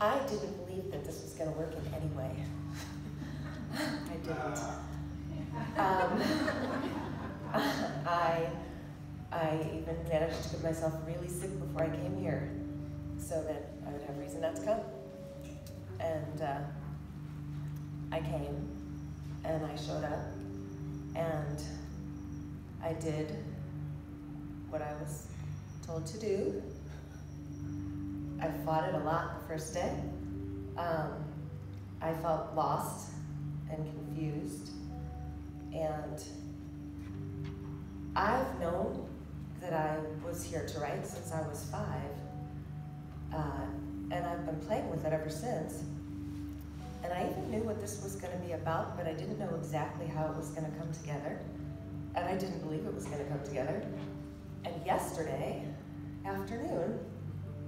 I didn't believe that this was going to work in any way. I didn't. I even managed to get myself really sick before I came here so that I would have reason not to come. And I came, and I showed up, and I did what I was told to do. I fought it a lot the first day. I felt lost and confused, and I've known that I was here to write since I was 5, and I've been playing with it ever since. And I even knew what this was going to be about, but I didn't know exactly how it was going to come together, and I didn't believe it was going to come together. And yesterday afternoon,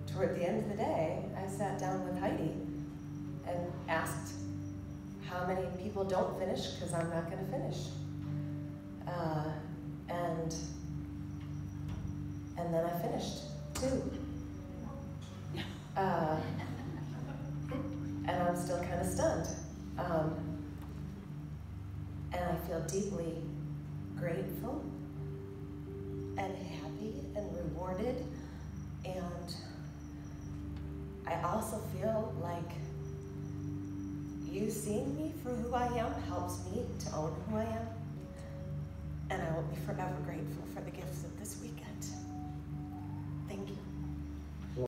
toward the end of the day, I sat down with Heidi and asked how many people don't finish, because I'm not going to finish. And then I finished, too. And I'm still kind of stunned. And I feel deeply grateful and happy and rewarded. And I also feel like you seeing me for who I am helps me to own who I am. And I will be forever grateful for the gifts of this weekend. Thank you.